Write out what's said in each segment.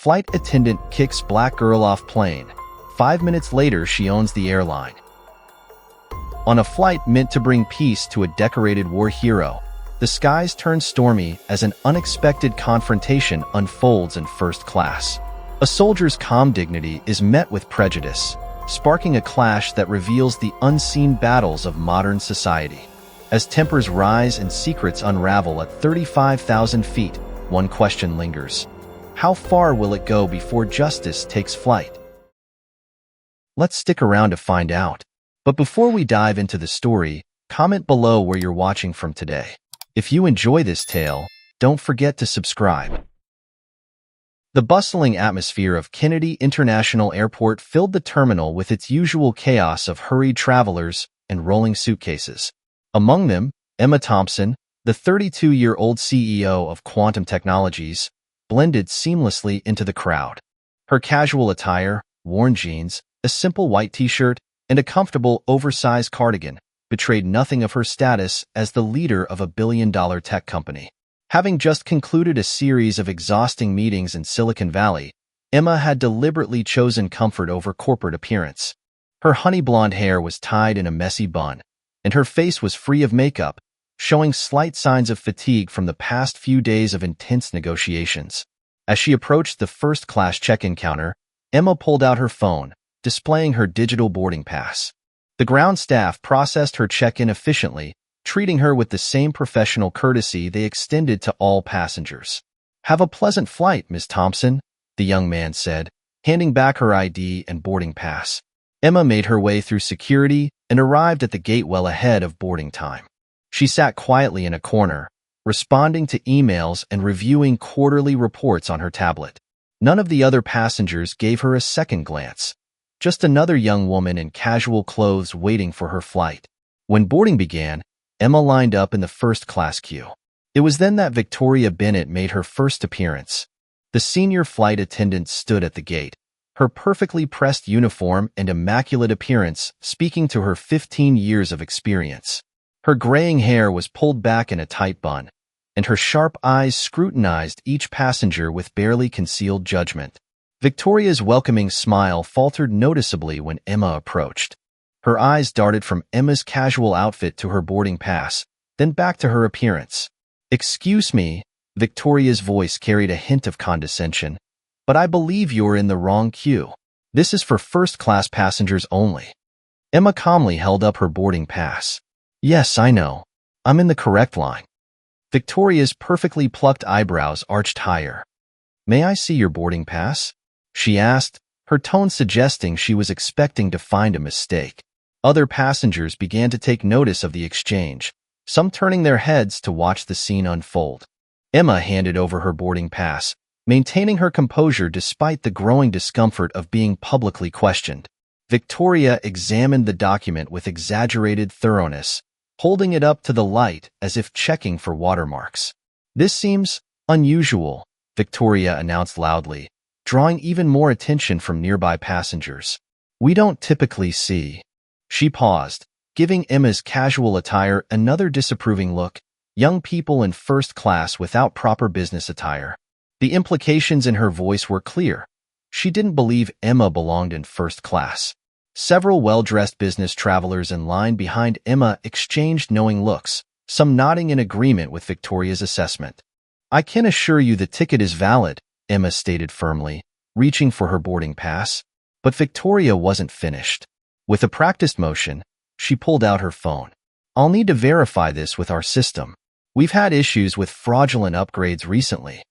Flight attendant kicks black girl off plane. 5 minutes later, she owns the airline. On a flight meant to bring peace to a decorated war hero, the skies turn stormy as an unexpected confrontation unfolds in first class. A soldier's calm dignity is met with prejudice, sparking a clash that reveals the unseen battles of modern society. As tempers rise and secrets unravel at 35,000 feet, one question lingers. How far will it go before justice takes flight? Let's stick around to find out. But before we dive into the story, comment below where you're watching from today. If you enjoy this tale, don't forget to subscribe. The bustling atmosphere of Kennedy International Airport filled the terminal with its usual chaos of hurried travelers and rolling suitcases. Among them, Emma Thompson, the 32-year-old CEO of Quantum Technologies, blended seamlessly into the crowd. Her casual attire, worn jeans, a simple white t-shirt, and a comfortable, oversized cardigan betrayed nothing of her status as the leader of a billion-dollar tech company. Having just concluded a series of exhausting meetings in Silicon Valley, Emma had deliberately chosen comfort over corporate appearance. Her honey blonde hair was tied in a messy bun, and her face was free of makeup, showing slight signs of fatigue from the past few days of intense negotiations. As she approached the first-class check-in counter, Emma pulled out her phone, displaying her digital boarding pass. The ground staff processed her check-in efficiently, treating her with the same professional courtesy they extended to all passengers. "Have a pleasant flight, Ms. Thompson," the young man said, handing back her ID and boarding pass. Emma made her way through security and arrived at the gate well ahead of boarding time. She sat quietly in a corner, responding to emails and reviewing quarterly reports on her tablet. None of the other passengers gave her a second glance. Just another young woman in casual clothes waiting for her flight. When boarding began, Emma lined up in the first-class queue. It was then that Victoria Bennett made her first appearance. The senior flight attendant stood at the gate, her perfectly pressed uniform and immaculate appearance speaking to her 15 years of experience. Her graying hair was pulled back in a tight bun, and her sharp eyes scrutinized each passenger with barely concealed judgment. Victoria's welcoming smile faltered noticeably when Emma approached. Her eyes darted from Emma's casual outfit to her boarding pass, then back to her appearance. "Excuse me," Victoria's voice carried a hint of condescension, "but I believe you're in the wrong queue. This is for first-class passengers only." Emma calmly held up her boarding pass. "Yes, I know. I'm in the correct line." Victoria's perfectly plucked eyebrows arched higher. "May I see your boarding pass?" she asked, her tone suggesting she was expecting to find a mistake. Other passengers began to take notice of the exchange, some turning their heads to watch the scene unfold. Emma handed over her boarding pass, maintaining her composure despite the growing discomfort of being publicly questioned. Victoria examined the document with exaggerated thoroughness, holding it up to the light as if checking for watermarks. "This seems unusual," Victoria announced loudly, drawing even more attention from nearby passengers. "We don't typically see." She paused, giving Emma's casual attire another disapproving look. Young people in first class without proper business attire. The implications in her voice were clear. She didn't believe Emma belonged in first class. Several well-dressed business travelers in line behind Emma exchanged knowing looks, some nodding in agreement with Victoria's assessment. "I can assure you the ticket is valid," Emma stated firmly, reaching for her boarding pass. But Victoria wasn't finished. With a practiced motion, she pulled out her phone. "I'll need to verify this with our system. We've had issues with fraudulent upgrades recently."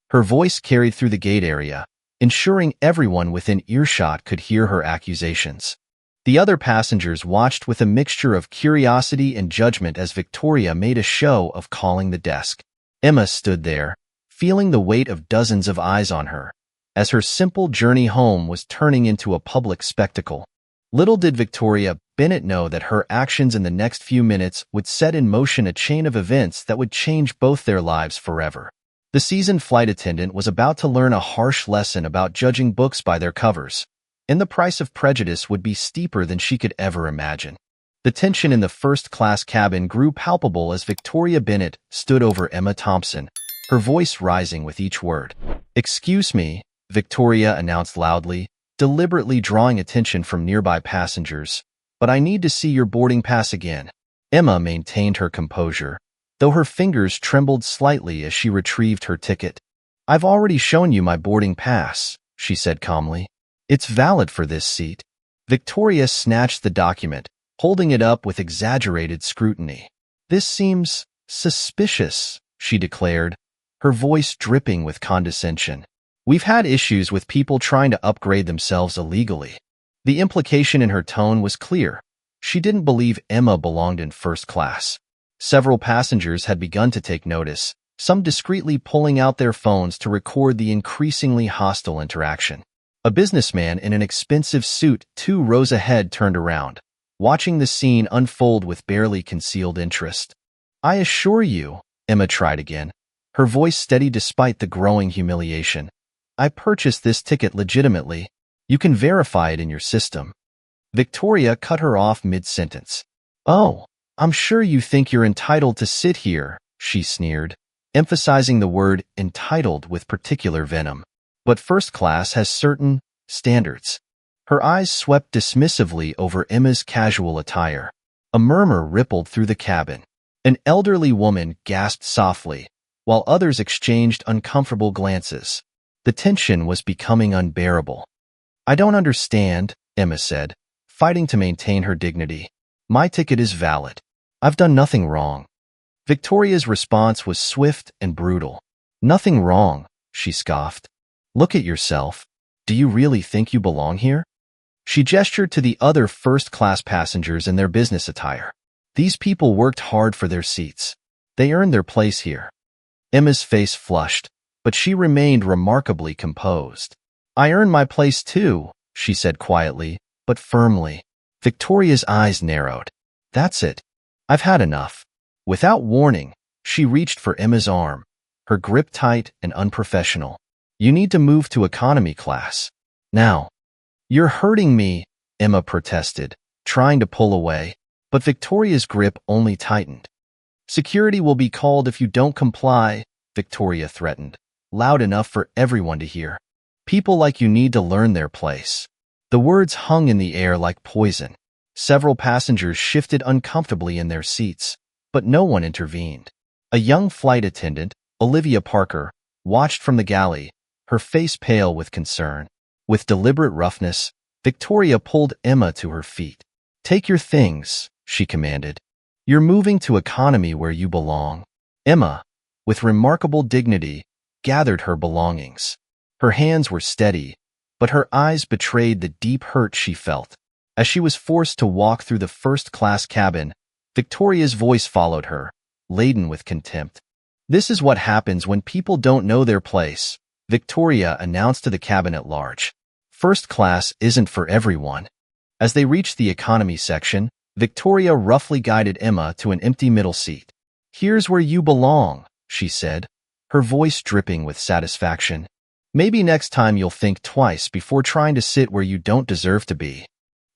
Her voice carried through the gate area, ensuring everyone within earshot could hear her accusations. The other passengers watched with a mixture of curiosity and judgment as Victoria made a show of calling the desk. Emma stood there, feeling the weight of dozens of eyes on her, as her simple journey home was turning into a public spectacle. Little did Victoria Bennett know that her actions in the next few minutes would set in motion a chain of events that would change both their lives forever. The seasoned flight attendant was about to learn a harsh lesson about judging books by their covers, and the price of prejudice would be steeper than she could ever imagine. The tension in the first-class cabin grew palpable as Victoria Bennett stood over Emma Thompson, her voice rising with each word. "Excuse me," Victoria announced loudly, deliberately drawing attention from nearby passengers. "But I need to see your boarding pass again." Emma maintained her composure, though her fingers trembled slightly as she retrieved her ticket. "I've already shown you my boarding pass," she said calmly. "It's valid for this seat." Victoria snatched the document, holding it up with exaggerated scrutiny. "This seems suspicious," she declared, her voice dripping with condescension. "We've had issues with people trying to upgrade themselves illegally." The implication in her tone was clear. She didn't believe Emma belonged in first class. Several passengers had begun to take notice, some discreetly pulling out their phones to record the increasingly hostile interaction. A businessman in an expensive suit 2 rows ahead turned around, watching the scene unfold with barely concealed interest. "I assure you," Emma tried again, her voice steady despite the growing humiliation, "I purchased this ticket legitimately. You can verify it in your system." Victoria cut her off mid-sentence. "Oh, I'm sure you think you're entitled to sit here," she sneered, emphasizing the word entitled with particular venom. "But first class has certain standards." Her eyes swept dismissively over Emma's casual attire. A murmur rippled through the cabin. An elderly woman gasped softly, while others exchanged uncomfortable glances. The tension was becoming unbearable. "I don't understand," Emma said, fighting to maintain her dignity. "My ticket is valid. I've done nothing wrong." Victoria's response was swift and brutal. "Nothing wrong," she scoffed. "Look at yourself. Do you really think you belong here?" She gestured to the other first-class passengers in their business attire. "These people worked hard for their seats. They earned their place here." Emma's face flushed, but she remained remarkably composed. "I earned my place too," she said quietly, but firmly. Victoria's eyes narrowed. "That's it. I've had enough." Without warning, she reached for Emma's arm, her grip tight and unprofessional. "You need to move to economy class. Now." "You're hurting me," Emma protested, trying to pull away, but Victoria's grip only tightened. "Security will be called if you don't comply," Victoria threatened, loud enough for everyone to hear. "People like you need to learn their place." The words hung in the air like poison. Several passengers shifted uncomfortably in their seats, but no one intervened. A young flight attendant, Olivia Parker, watched from the galley, her face pale with concern. With deliberate roughness, Victoria pulled Emma to her feet. "Take your things," she commanded. "You're moving to economy where you belong." Emma, with remarkable dignity, gathered her belongings. Her hands were steady, but her eyes betrayed the deep hurt she felt. As she was forced to walk through the first-class cabin, Victoria's voice followed her, laden with contempt. "This is what happens when people don't know their place," Victoria announced to the cabin at large. "First class isn't for everyone." As they reached the economy section, Victoria roughly guided Emma to an empty middle seat. "Here's where you belong," she said, her voice dripping with satisfaction. "Maybe next time you'll think twice before trying to sit where you don't deserve to be."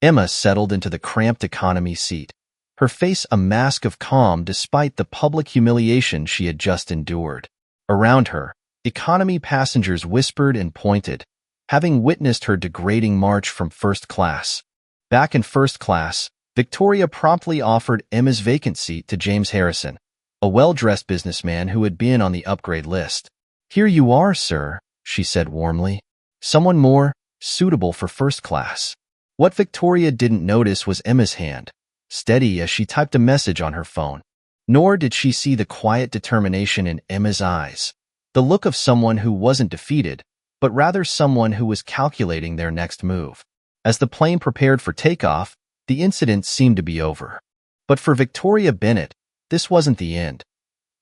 Emma settled into the cramped economy seat, her face a mask of calm despite the public humiliation she had just endured. Around her, economy passengers whispered and pointed, having witnessed her degrading march from first class. Back in first class, Victoria promptly offered Emma's vacant seat to James Harrison, a well-dressed businessman who had been on the upgrade list. "Here you are, sir," she said warmly. "Someone more suitable for first class." What Victoria didn't notice was Emma's hand, steady as she typed a message on her phone. Nor did she see the quiet determination in Emma's eyes, the look of someone who wasn't defeated, but rather someone who was calculating their next move. As the plane prepared for takeoff, the incident seemed to be over. But for Victoria Bennett, this wasn't the end.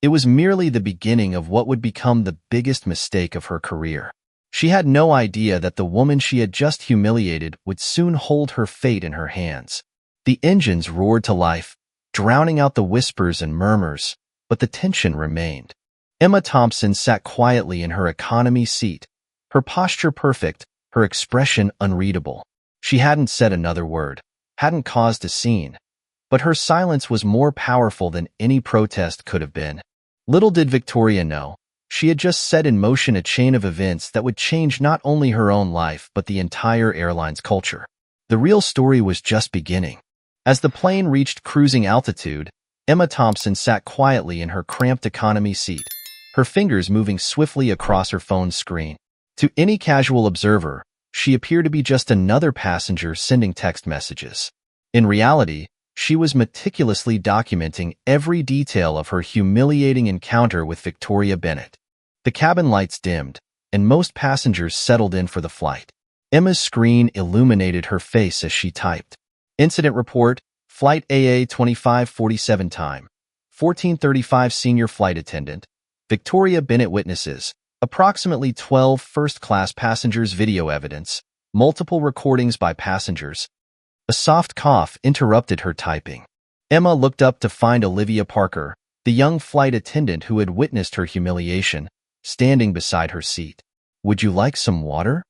It was merely the beginning of what would become the biggest mistake of her career. She had no idea that the woman she had just humiliated would soon hold her fate in her hands. The engines roared to life, drowning out the whispers and murmurs, but the tension remained. Emma Thompson sat quietly in her economy seat, her posture perfect, her expression unreadable. She hadn't said another word, hadn't caused a scene, but her silence was more powerful than any protest could have been. Little did Victoria know, She had just set in motion a chain of events that would change not only her own life but the entire airline's culture. The real story was just beginning. As the plane reached cruising altitude, Emma Thompson sat quietly in her cramped economy seat, her fingers moving swiftly across her phone's screen. To any casual observer, she appeared to be just another passenger sending text messages. In reality, she was meticulously documenting every detail of her humiliating encounter with Victoria Bennett. The cabin lights dimmed, and most passengers settled in for the flight. Emma's screen illuminated her face as she typed. Incident report, Flight AA 2547 time, 14:35 senior flight attendant, Victoria Bennett witnesses, approximately 12 first-class passengers video evidence, multiple recordings by passengers. A soft cough interrupted her typing. Emma looked up to find Olivia Parker, the young flight attendant who had witnessed her humiliation, standing beside her seat. "Would you like some water?"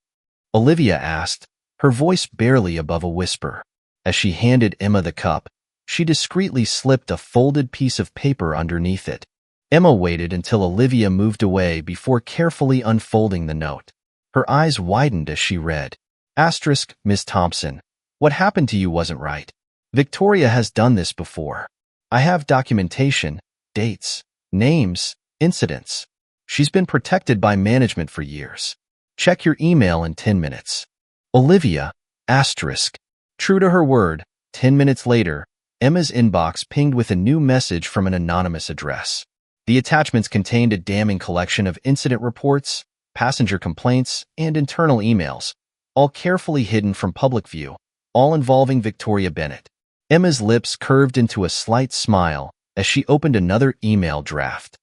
Olivia asked, her voice barely above a whisper. As she handed Emma the cup, she discreetly slipped a folded piece of paper underneath it. Emma waited until Olivia moved away before carefully unfolding the note. Her eyes widened as she read. Asterisk, Miss Thompson, what happened to you wasn't right. Victoria has done this before. I have documentation, dates, names, incidents. She's been protected by management for years. Check your email in 10 minutes. Olivia, asterisk. True to her word, 10 minutes later, Emma's inbox pinged with a new message from an anonymous address. The attachments contained a damning collection of incident reports, passenger complaints, and internal emails, all carefully hidden from public view, all involving Victoria Bennett. Emma's lips curved into a slight smile as she opened another email draft.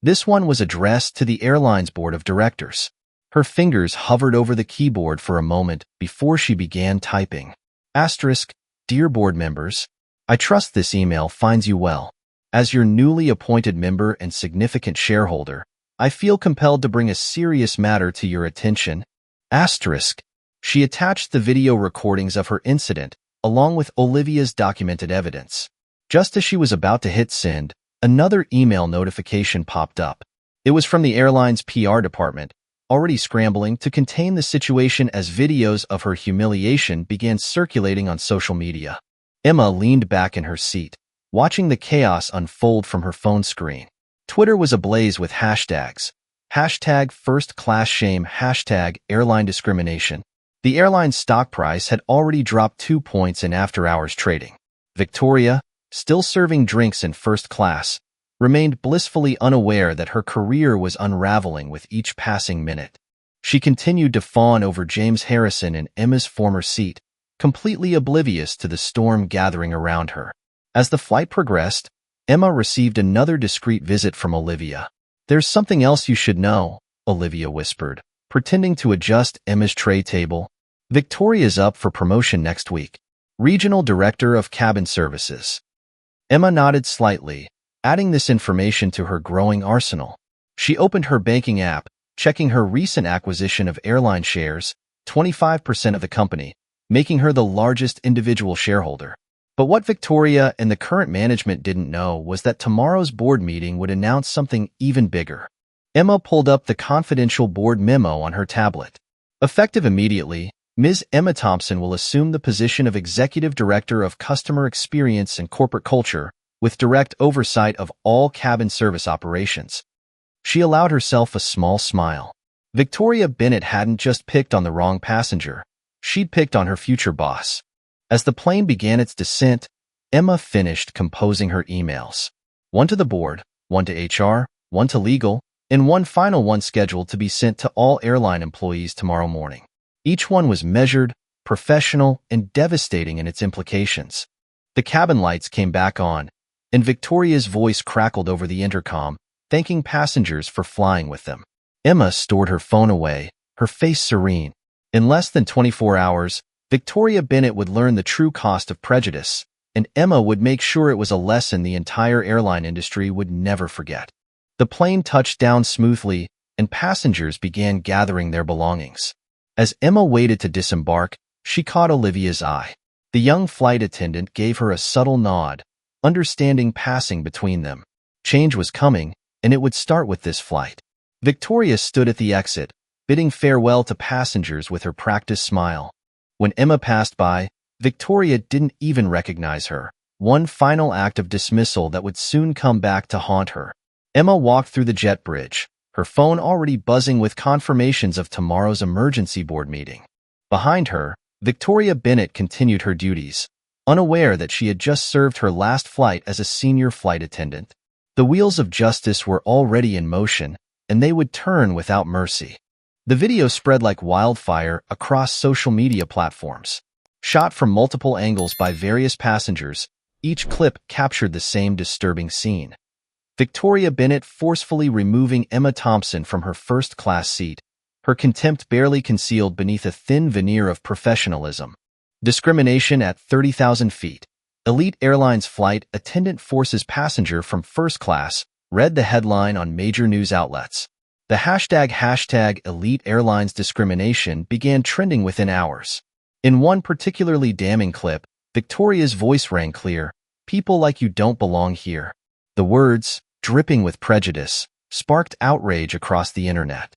This one was addressed to the airline's board of directors. Her fingers hovered over the keyboard for a moment before she began typing. Asterisk, dear board members, I trust this email finds you well. As your newly appointed member and significant shareholder, I feel compelled to bring a serious matter to your attention. Asterisk. She attached the video recordings of her incident, along with Olivia's documented evidence. Just as she was about to hit send, another email notification popped up. It was from the airline's PR department, already scrambling to contain the situation as videos of her humiliation began circulating on social media. Emma leaned back in her seat, watching the chaos unfold from her phone screen. Twitter was ablaze with hashtags. Hashtag first class shame, hashtag airline discrimination. The airline's stock price had already dropped 2 points in after-hours trading. Victoria, still serving drinks in first class, remained blissfully unaware that her career was unraveling with each passing minute. She continued to fawn over James Harrison in Emma's former seat, completely oblivious to the storm gathering around her. As the flight progressed, Emma received another discreet visit from Olivia. There's something else you should know, Olivia whispered, pretending to adjust Emma's tray table. Victoria's up for promotion next week. Regional Director of Cabin Services. Emma nodded slightly, adding this information to her growing arsenal. She opened her banking app, checking her recent acquisition of airline shares, 25% of the company, making her the largest individual shareholder. But what Victoria and the current management didn't know was that tomorrow's board meeting would announce something even bigger. Emma pulled up the confidential board memo on her tablet. Effective immediately, Ms. Emma Thompson will assume the position of Executive Director of Customer Experience and Corporate Culture, with direct oversight of all cabin service operations. She allowed herself a small smile. Victoria Bennett hadn't just picked on the wrong passenger. She'd picked on her future boss. As the plane began its descent, Emma finished composing her emails. One to the board, one to HR, one to legal, and one final one scheduled to be sent to all airline employees tomorrow morning. Each one was measured, professional, and devastating in its implications. The cabin lights came back on, and Victoria's voice crackled over the intercom, thanking passengers for flying with them. Emma stored her phone away, her face serene. In less than 24 hours, Victoria Bennett would learn the true cost of prejudice, and Emma would make sure it was a lesson the entire airline industry would never forget. The plane touched down smoothly, and passengers began gathering their belongings. As Emma waited to disembark, she caught Olivia's eye. The young flight attendant gave her a subtle nod, understanding passing between them. Change was coming, and it would start with this flight. Victoria stood at the exit, bidding farewell to passengers with her practiced smile. When Emma passed by, Victoria didn't even recognize her, one final act of dismissal that would soon come back to haunt her. Emma walked through the jet bridge, her phone already buzzing with confirmations of tomorrow's emergency board meeting. Behind her, Victoria Bennett continued her duties, unaware that she had just served her last flight as a senior flight attendant. The wheels of justice were already in motion, and they would turn without mercy. The video spread like wildfire across social media platforms. Shot from multiple angles by various passengers, each clip captured the same disturbing scene. Victoria Bennett forcefully removing Emma Thompson from her first-class seat, her contempt barely concealed beneath a thin veneer of professionalism. Discrimination at 30,000 feet. Elite Airlines flight attendant forces passenger from first class, read the headline on major news outlets. The hashtag Elite Airlines discrimination began trending within hours. In one particularly damning clip, Victoria's voice rang clear, "People like you don't belong here." The words, dripping with prejudice, sparked outrage across the internet.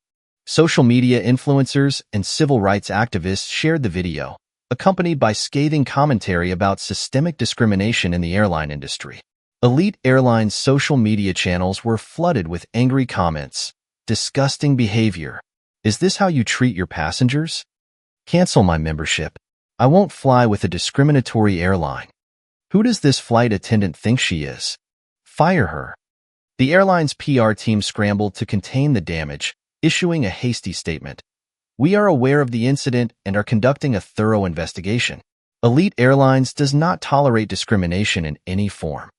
Social media influencers and civil rights activists shared the video, accompanied by scathing commentary about systemic discrimination in the airline industry. Elite Airlines' social media channels were flooded with angry comments. Disgusting behavior. Is this how you treat your passengers? Cancel my membership. I won't fly with a discriminatory airline. Who does this flight attendant think she is? Fire her. The airline's PR team scrambled to contain the damage, issuing a hasty statement. We are aware of the incident and are conducting a thorough investigation. Elite Airlines does not tolerate discrimination in any form.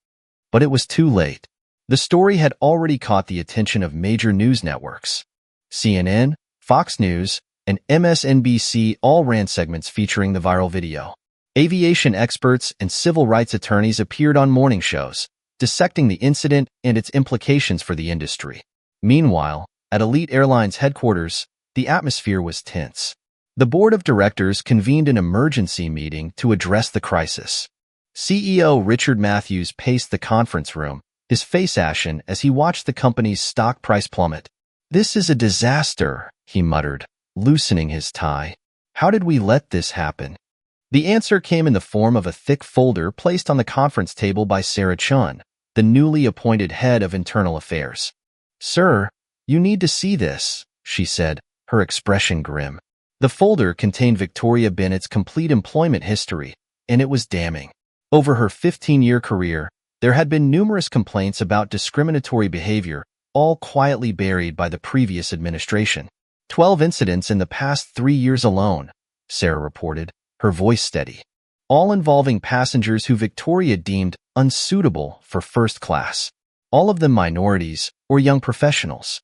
But it was too late. The story had already caught the attention of major news networks. CNN, Fox News, and MSNBC all ran segments featuring the viral video. Aviation experts and civil rights attorneys appeared on morning shows, dissecting the incident and its implications for the industry. Meanwhile, at Elite Airlines headquarters, the atmosphere was tense. The board of directors convened an emergency meeting to address the crisis. CEO Richard Matthews paced the conference room, his face ashen as he watched the company's stock price plummet. "This is a disaster," he muttered, loosening his tie. "How did we let this happen?" The answer came in the form of a thick folder placed on the conference table by Sarah Chun, the newly appointed head of internal affairs. "Sir, you need to see this," she said, her expression grim. The folder contained Victoria Bennett's complete employment history, and it was damning. Over her 15-year career, there had been numerous complaints about discriminatory behavior, all quietly buried by the previous administration. 12 incidents in the past 3 years alone, Sarah reported, her voice steady, all involving passengers who Victoria deemed unsuitable for first class, all of them minorities or young professionals.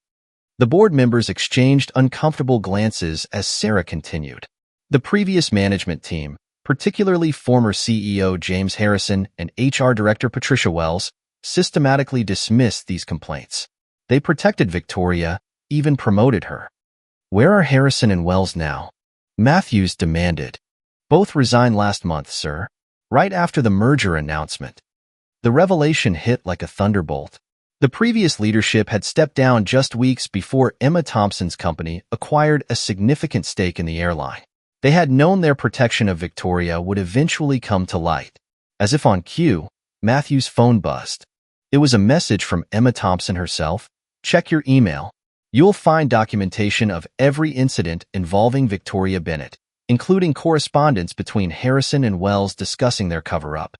The board members exchanged uncomfortable glances as Sarah continued. The previous management team, particularly former CEO James Harrison and HR Director Patricia Wells, systematically dismissed these complaints. They protected Victoria, even promoted her. "Where are Harrison and Wells now?" Matthews demanded. "Both resigned last month, sir, right after the merger announcement." The revelation hit like a thunderbolt. The previous leadership had stepped down just weeks before Emma Thompson's company acquired a significant stake in the airline. They had known their protection of Victoria would eventually come to light. As if on cue, Matthew's phone buzzed. It was a message from Emma Thompson herself. "Check your email. You'll find documentation of every incident involving Victoria Bennett, including correspondence between Harrison and Wells discussing their cover-up."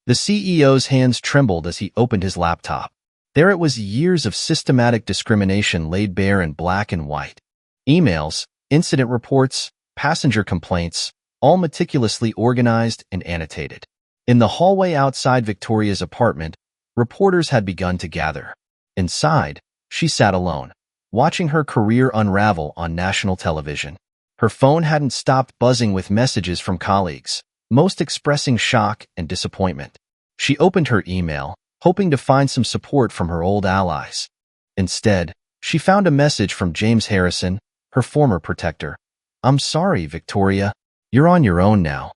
The CEO's hands trembled as he opened his laptop. There it was, years of systematic discrimination laid bare in black and white. Emails, incident reports, passenger complaints, all meticulously organized and annotated. In the hallway outside Victoria's apartment, reporters had begun to gather. Inside, she sat alone, watching her career unravel on national television. Her phone hadn't stopped buzzing with messages from colleagues, most expressing shock and disappointment. She opened her email, hoping to find some support from her old allies. Instead, she found a message from James Harrison, her former protector. "I'm sorry, Victoria. You're on your own now."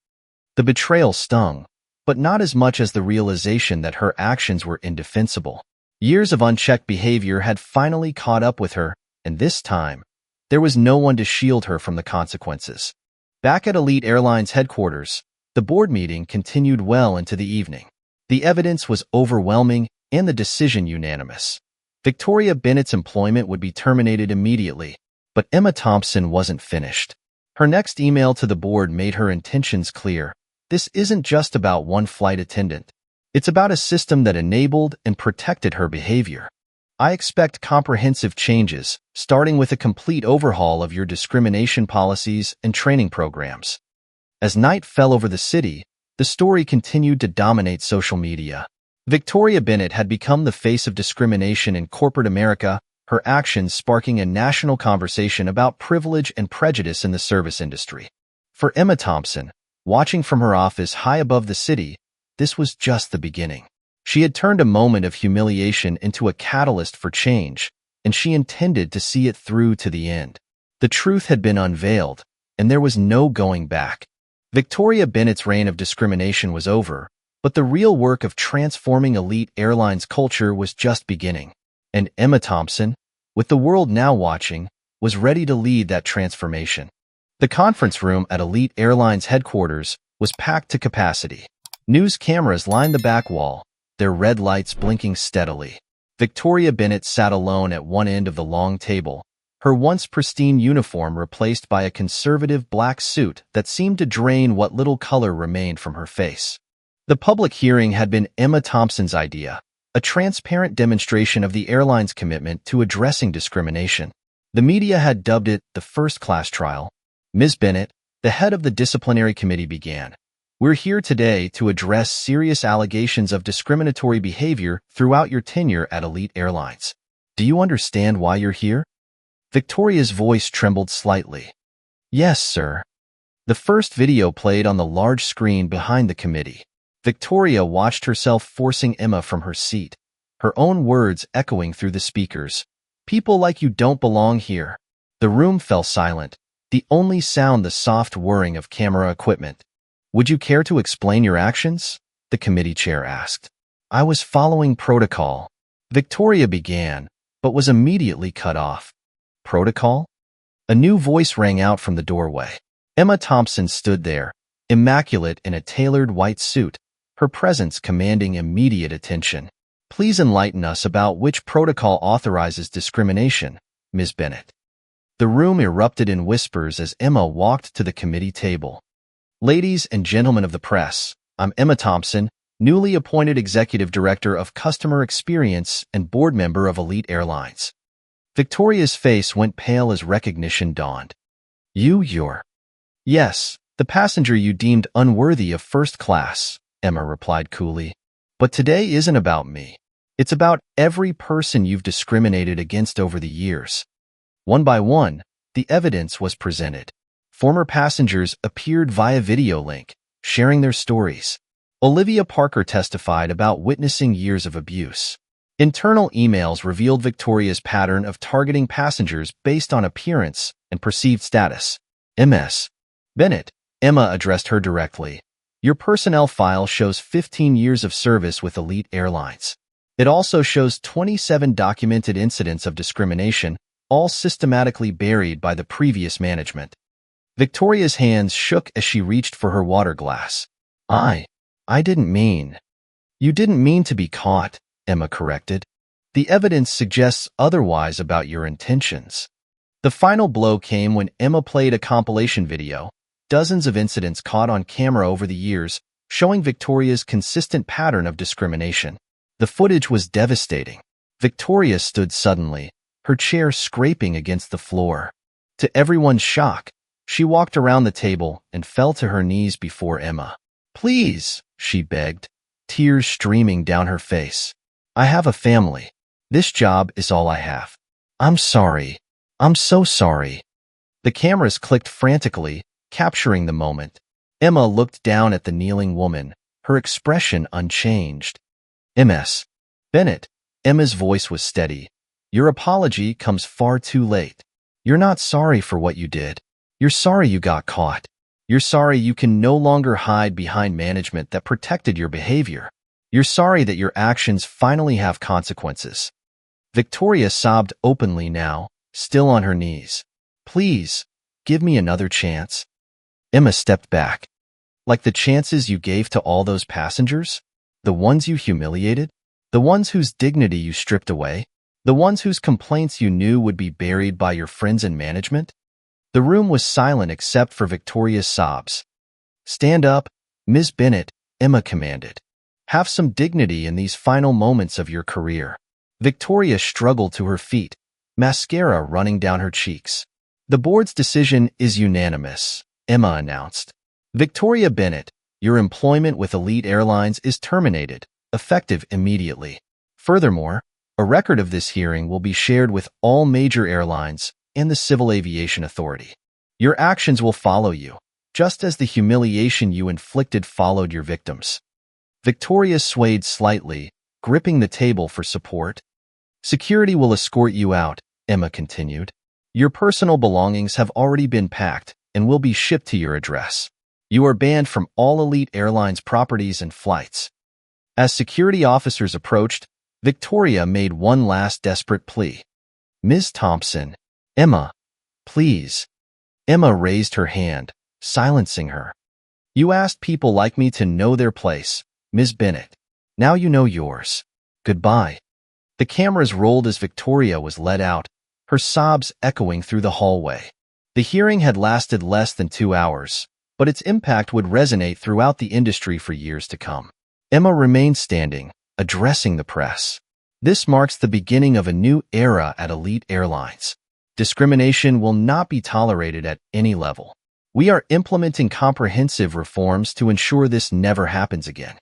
The betrayal stung, but not as much as the realization that her actions were indefensible. Years of unchecked behavior had finally caught up with her, and this time, there was no one to shield her from the consequences. Back at Elite Airlines headquarters, the board meeting continued well into the evening. The evidence was overwhelming and the decision unanimous. Victoria Bennett's employment would be terminated immediately, but Emma Thompson wasn't finished. Her next email to the board made her intentions clear. This isn't just about one flight attendant. It's about a system that enabled and protected her behavior. I expect comprehensive changes, starting with a complete overhaul of your discrimination policies and training programs. As night fell over the city, the story continued to dominate social media. Victoria Bennett had become the face of discrimination in corporate America, her actions sparking a national conversation about privilege and prejudice in the service industry. For Emma Thompson, watching from her office high above the city, this was just the beginning. She had turned a moment of humiliation into a catalyst for change, and she intended to see it through to the end. The truth had been unveiled, and there was no going back. Victoria Bennett's reign of discrimination was over, but the real work of transforming Elite Airlines culture was just beginning. And Emma Thompson, with the world now watching, was ready to lead that transformation. The conference room at Elite Airlines headquarters was packed to capacity. News cameras lined the back wall, their red lights blinking steadily. Victoria Bennett sat alone at one end of the long table, her once pristine uniform replaced by a conservative black suit that seemed to drain what little color remained from her face. The public hearing had been Emma Thompson's idea, a transparent demonstration of the airline's commitment to addressing discrimination. The media had dubbed it the first-class trial. Ms. Bennett, the head of the disciplinary committee, began. We're here today to address serious allegations of discriminatory behavior throughout your tenure at Elite Airlines. Do you understand why you're here? Victoria's voice trembled slightly. Yes, sir. The first video played on the large screen behind the committee. Victoria watched herself forcing Emma from her seat, her own words echoing through the speakers. People like you don't belong here. The room fell silent, the only sound the soft whirring of camera equipment. Would you care to explain your actions? The committee chair asked. I was following protocol. Victoria began, but was immediately cut off. Protocol? A new voice rang out from the doorway. Emma Thompson stood there, immaculate in a tailored white suit, her presence commanding immediate attention. Please enlighten us about which protocol authorizes discrimination, Ms. Bennett. The room erupted in whispers as Emma walked to the committee table. Ladies and gentlemen of the press, I'm Emma Thompson, newly appointed Executive Director of Customer Experience and board member of Elite Airlines. Victoria's face went pale as recognition dawned. You're... Yes, the passenger you deemed unworthy of first class, Emma replied coolly. But today isn't about me. It's about every person you've discriminated against over the years. One by one, the evidence was presented. Former passengers appeared via video link, sharing their stories. Olivia Parker testified about witnessing years of abuse. Internal emails revealed Victoria's pattern of targeting passengers based on appearance and perceived status. Ms. Bennett, Emma addressed her directly. Your personnel file shows 15 years of service with Elite Airlines. It also shows 27 documented incidents of discrimination, all systematically buried by the previous management. Victoria's hands shook as she reached for her water glass. I didn't mean. You didn't mean to be caught, Emma corrected. The evidence suggests otherwise about your intentions. The final blow came when Emma played a compilation video, dozens of incidents caught on camera over the years, showing Victoria's consistent pattern of discrimination. The footage was devastating. Victoria stood suddenly, her chair scraping against the floor. To everyone's shock, she walked around the table and fell to her knees before Emma. Please, she begged, tears streaming down her face. I have a family. This job is all I have. I'm sorry. I'm so sorry. The cameras clicked frantically, capturing the moment. Emma looked down at the kneeling woman, her expression unchanged. Ms. Bennett, Emma's voice was steady. Your apology comes far too late. You're not sorry for what you did. You're sorry you got caught. You're sorry you can no longer hide behind management that protected your behavior. You're sorry that your actions finally have consequences. Victoria sobbed openly now, still on her knees. Please, give me another chance. Emma stepped back. Like the chances you gave to all those passengers? The ones you humiliated? The ones whose dignity you stripped away? The ones whose complaints you knew would be buried by your friends in management? The room was silent except for Victoria's sobs. Stand up, Ms. Bennett, Emma commanded. Have some dignity in these final moments of your career. Victoria struggled to her feet, mascara running down her cheeks. The board's decision is unanimous, Emma announced. Victoria Bennett, your employment with Elite Airlines is terminated, effective immediately. Furthermore, a record of this hearing will be shared with all major airlines and the Civil Aviation Authority. Your actions will follow you, just as the humiliation you inflicted followed your victims. Victoria swayed slightly, gripping the table for support. Security will escort you out, Emma continued. Your personal belongings have already been packed and will be shipped to your address. You are banned from all Elite Airlines properties and flights. As security officers approached, Victoria made one last desperate plea. Ms. Thompson, Emma, please. Emma raised her hand, silencing her. You asked people like me to know their place, Ms. Bennett. Now you know yours. Goodbye. The cameras rolled as Victoria was led out, her sobs echoing through the hallway. The hearing had lasted less than 2 hours, but its impact would resonate throughout the industry for years to come. Emma remained standing, addressing the press. This marks the beginning of a new era at Elite Airlines. Discrimination will not be tolerated at any level. We are implementing comprehensive reforms to ensure this never happens again.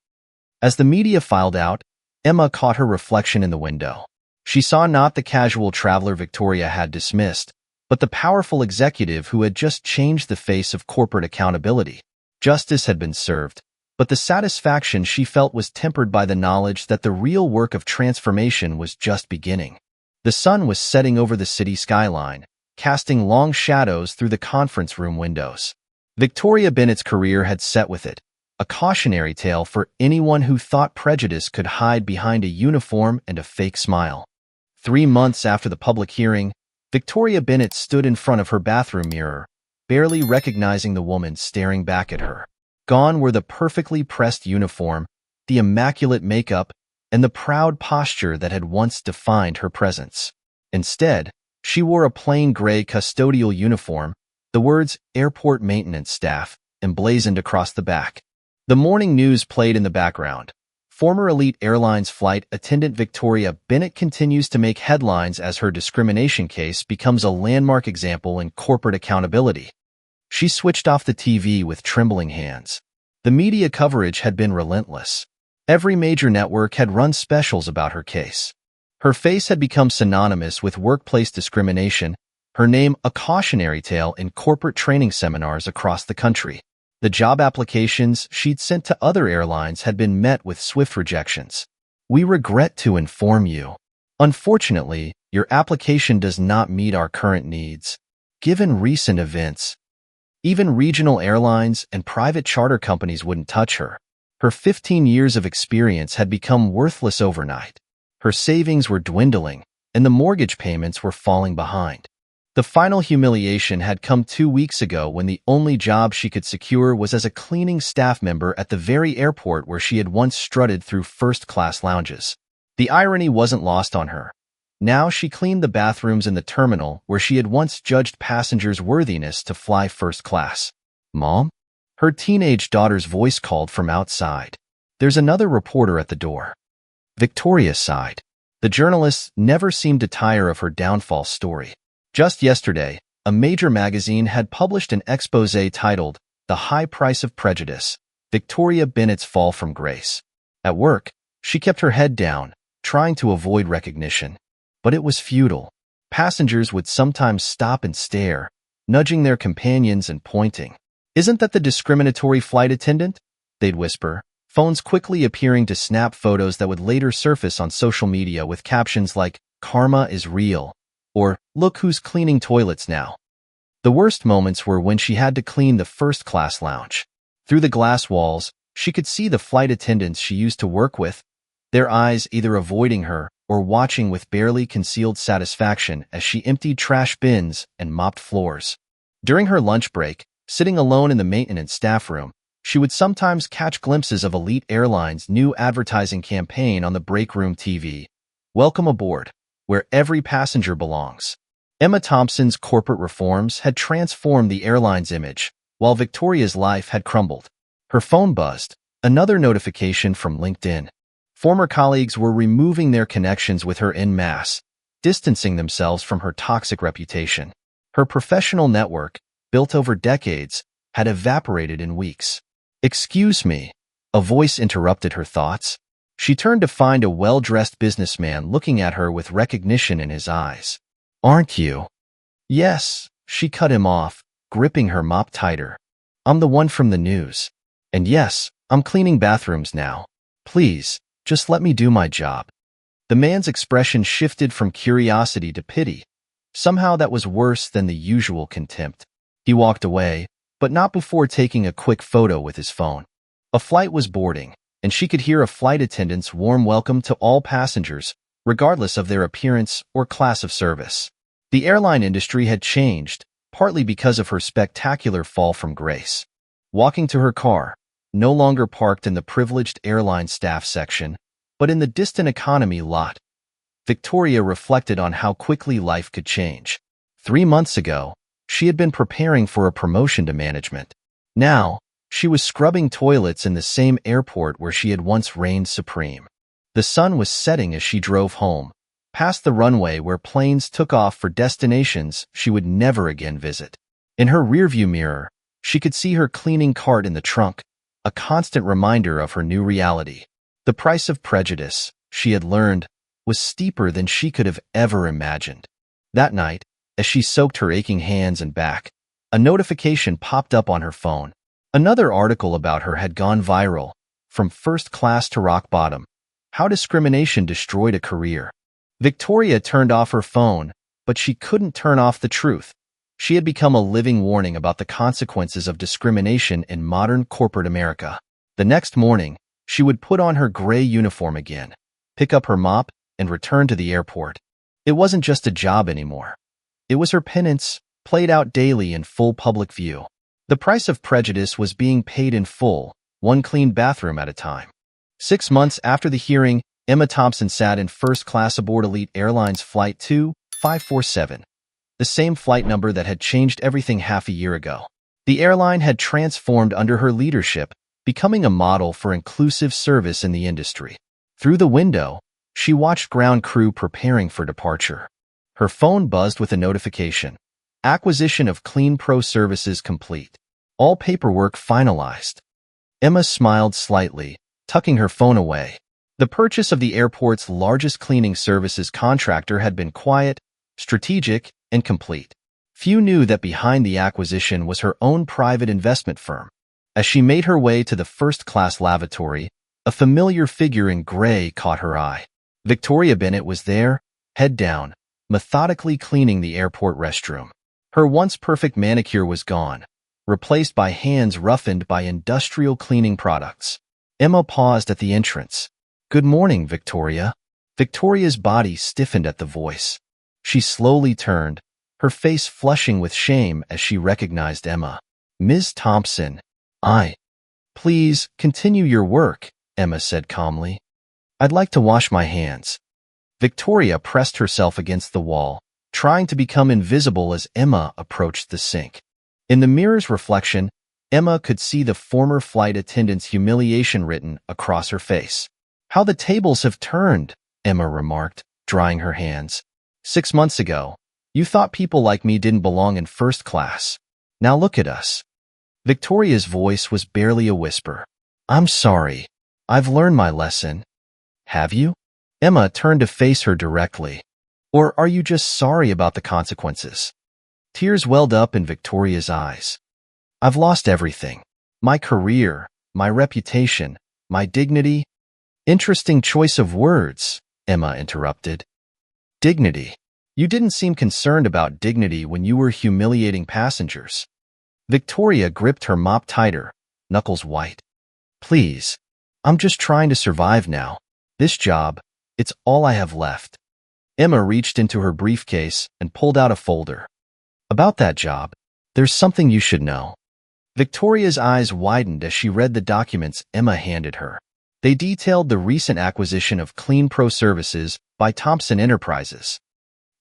As the media filed out, Emma caught her reflection in the window. She saw not the casual traveler Victoria had dismissed, but the powerful executive who had just changed the face of corporate accountability. Justice had been served, but the satisfaction she felt was tempered by the knowledge that the real work of transformation was just beginning. The sun was setting over the city skyline, casting long shadows through the conference room windows. Victoria Bennett's career had set with it, a cautionary tale for anyone who thought prejudice could hide behind a uniform and a fake smile. 3 months after the public hearing, Victoria Bennett stood in front of her bathroom mirror, barely recognizing the woman staring back at her. Gone were the perfectly pressed uniform, the immaculate makeup, and the proud posture that had once defined her presence. Instead, she wore a plain gray custodial uniform, the words "Airport Maintenance Staff" emblazoned across the back. The morning news played in the background. Former Elite Airlines flight attendant Victoria Bennett continues to make headlines as her discrimination case becomes a landmark example in corporate accountability. She switched off the TV with trembling hands. The media coverage had been relentless. Every major network had run specials about her case. Her face had become synonymous with workplace discrimination, her name a cautionary tale in corporate training seminars across the country. The job applications she'd sent to other airlines had been met with swift rejections. We regret to inform you. Unfortunately, your application does not meet our current needs. Given recent events, even regional airlines and private charter companies wouldn't touch her. Her 15 years of experience had become worthless overnight. Her savings were dwindling, and the mortgage payments were falling behind. The final humiliation had come 2 weeks ago when the only job she could secure was as a cleaning staff member at the very airport where she had once strutted through first-class lounges. The irony wasn't lost on her. Now she cleaned the bathrooms in the terminal where she had once judged passengers' worthiness to fly first class. Mom? Her teenage daughter's voice called from outside. There's another reporter at the door. Victoria sighed. The journalists never seemed to tire of her downfall story. Just yesterday, a major magazine had published an exposé titled "The High Price of Prejudice: Victoria Bennett's Fall from Grace." At work, she kept her head down, trying to avoid recognition. But it was futile. Passengers would sometimes stop and stare, nudging their companions and pointing. "Isn't that the discriminatory flight attendant?" they'd whisper, phones quickly appearing to snap photos that would later surface on social media with captions like, "Karma is real," or "Look who's cleaning toilets now." The worst moments were when she had to clean the first-class lounge. Through the glass walls, she could see the flight attendants she used to work with, their eyes either avoiding her or watching with barely concealed satisfaction as she emptied trash bins and mopped floors. During her lunch break, sitting alone in the maintenance staff room, she would sometimes catch glimpses of Elite Airline's new advertising campaign on the break room TV. Welcome aboard, where every passenger belongs. Emma Thompson's corporate reforms had transformed the airline's image, while Victoria's life had crumbled. Her phone buzzed, another notification from LinkedIn. Former colleagues were removing their connections with her en masse, distancing themselves from her toxic reputation. Her professional network, built over decades, had evaporated in weeks. "Excuse me," a voice interrupted her thoughts. She turned to find a well-dressed businessman looking at her with recognition in his eyes. "Aren't you?" "Yes," she cut him off, gripping her mop tighter. "I'm the one from the news. And yes, I'm cleaning bathrooms now. Please, just let me do my job." The man's expression shifted from curiosity to pity. Somehow that was worse than the usual contempt. He walked away, but not before taking a quick photo with his phone. A flight was boarding, and she could hear a flight attendant's warm welcome to all passengers, regardless of their appearance or class of service. The airline industry had changed, partly because of her spectacular fall from grace. Walking to her car, no longer parked in the privileged airline staff section, but in the distant economy lot, Victoria reflected on how quickly life could change. 3 months ago, she had been preparing for a promotion to management. Now, she was scrubbing toilets in the same airport where she had once reigned supreme. The sun was setting as she drove home, past the runway where planes took off for destinations she would never again visit. In her rearview mirror, she could see her cleaning cart in the trunk, a constant reminder of her new reality. The price of prejudice, she had learned, was steeper than she could have ever imagined. That night, as she soaked her aching hands and back, a notification popped up on her phone. Another article about her had gone viral, from first class to rock bottom, how discrimination destroyed a career. Victoria turned off her phone, but she couldn't turn off the truth. She had become a living warning about the consequences of discrimination in modern corporate America. The next morning, she would put on her gray uniform again, pick up her mop, and return to the airport. It wasn't just a job anymore. It was her penance, played out daily in full public view. The price of prejudice was being paid in full, one clean bathroom at a time. 6 months after the hearing, Emma Thompson sat in first class aboard Elite Airlines Flight 2547, the same flight number that had changed everything half a year ago. The airline had transformed under her leadership, becoming a model for inclusive service in the industry. Through the window, she watched ground crew preparing for departure. Her phone buzzed with a notification. Acquisition of Clean Pro services complete. All paperwork finalized. Emma smiled slightly, tucking her phone away. The purchase of the airport's largest cleaning services contractor had been quiet, strategic, and complete. Few knew that behind the acquisition was her own private investment firm. As she made her way to the first-class lavatory, a familiar figure in gray caught her eye. Victoria Bennett was there, head down, methodically cleaning the airport restroom. Her once perfect manicure was gone, replaced by hands roughened by industrial cleaning products. Emma paused at the entrance. "Good morning, Victoria." Victoria's body stiffened at the voice. She slowly turned, her face flushing with shame as she recognized Emma. "Ms. Thompson, Please, continue your work," Emma said calmly. "I'd like to wash my hands." Victoria pressed herself against the wall, trying to become invisible as Emma approached the sink. In the mirror's reflection, Emma could see the former flight attendant's humiliation written across her face. "How the tables have turned," Emma remarked, drying her hands. 6 months ago, you thought people like me didn't belong in first class. Now look at us." Victoria's voice was barely a whisper. "I'm sorry. I've learned my lesson." "Have you?" Emma turned to face her directly. "Or are you just sorry about the consequences?" Tears welled up in Victoria's eyes. "I've lost everything. My career, my reputation, my dignity." "Interesting choice of words," Emma interrupted. "Dignity. You didn't seem concerned about dignity when you were humiliating passengers." Victoria gripped her mop tighter, knuckles white. "Please. I'm just trying to survive now. This job, It's all I have left. Emma reached into her briefcase and pulled out a folder. About that job, there's something you should know. Victoria's eyes widened as she read the documents Emma handed her. They detailed the recent acquisition of Clean Pro Services by Thompson Enterprises.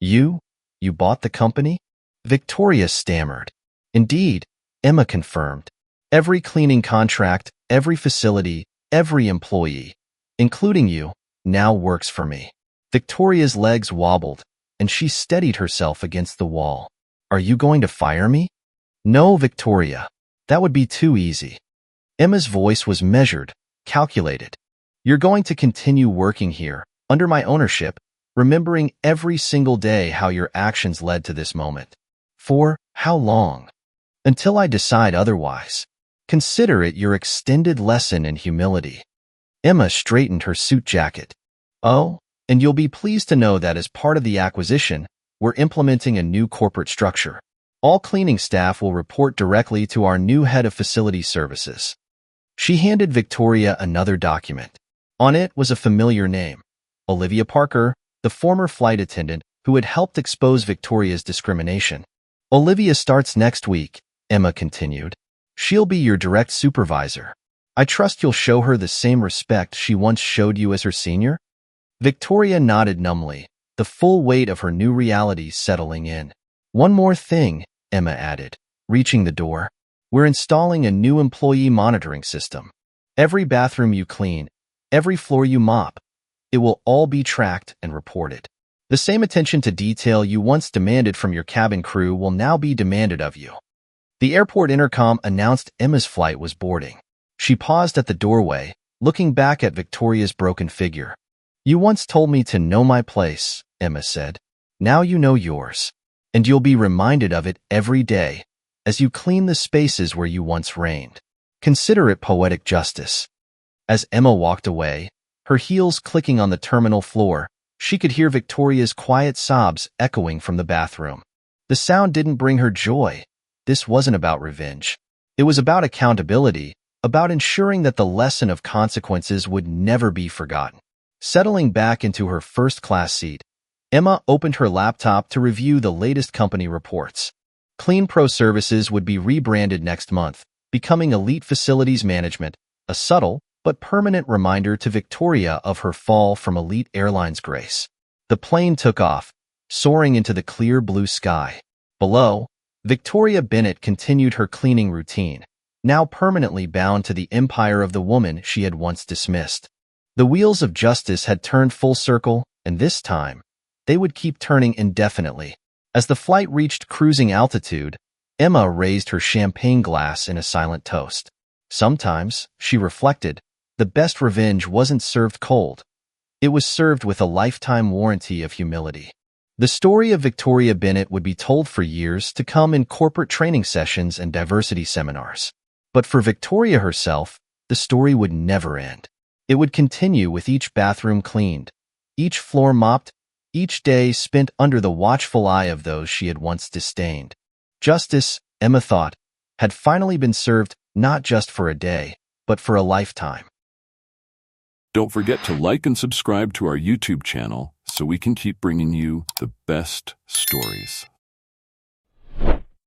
You bought the company? Victoria stammered. Indeed, Emma confirmed. Every cleaning contract, every facility, every employee, including you, now works for me. Victoria's legs wobbled, and she steadied herself against the wall. Are you going to fire me? No, Victoria. That would be too easy. Emma's voice was measured, calculated. You're going to continue working here, under my ownership, remembering every single day how your actions led to this moment. For how long? Until I decide otherwise. Consider it your extended lesson in humility. Emma straightened her suit jacket. Oh, and you'll be pleased to know that as part of the acquisition, we're implementing a new corporate structure. All cleaning staff will report directly to our new head of facility services. She handed Victoria another document. On it was a familiar name, Olivia Parker, the former flight attendant who had helped expose Victoria's discrimination. Olivia starts next week, Emma continued. She'll be your direct supervisor. I trust you'll show her the same respect she once showed you as her senior? Victoria nodded numbly, the full weight of her new reality settling in. One more thing, Emma added, reaching the door. We're installing a new employee monitoring system. Every bathroom you clean, every floor you mop, it will all be tracked and reported. The same attention to detail you once demanded from your cabin crew will now be demanded of you. The airport intercom announced Emma's flight was boarding. She paused at the doorway, looking back at Victoria's broken figure. You once told me to know my place, Emma said. Now you know yours. And you'll be reminded of it every day, as you clean the spaces where you once reigned. Consider it poetic justice. As Emma walked away, her heels clicking on the terminal floor, she could hear Victoria's quiet sobs echoing from the bathroom. The sound didn't bring her joy. This wasn't about revenge. It was about accountability, about ensuring that the lesson of consequences would never be forgotten. Settling back into her first-class seat, Emma opened her laptop to review the latest company reports. Clean Pro Services would be rebranded next month, becoming Elite Facilities Management, a subtle but permanent reminder to Victoria of her fall from Elite Airline's grace. The plane took off, soaring into the clear blue sky. Below, Victoria Bennett continued her cleaning routine, now permanently bound to the empire of the woman she had once dismissed. The wheels of justice had turned full circle, and this time, they would keep turning indefinitely. As the flight reached cruising altitude, Emma raised her champagne glass in a silent toast. Sometimes, she reflected, the best revenge wasn't served cold. It was served with a lifetime warranty of humility. The story of Victoria Bennett would be told for years to come in corporate training sessions and diversity seminars. But for Victoria herself, the story would never end. It would continue with each bathroom cleaned, each floor mopped, each day spent under the watchful eye of those she had once disdained. Justice, Emma thought, had finally been served not just for a day, but for a lifetime. Don't forget to like and subscribe to our YouTube channel so we can keep bringing you the best stories.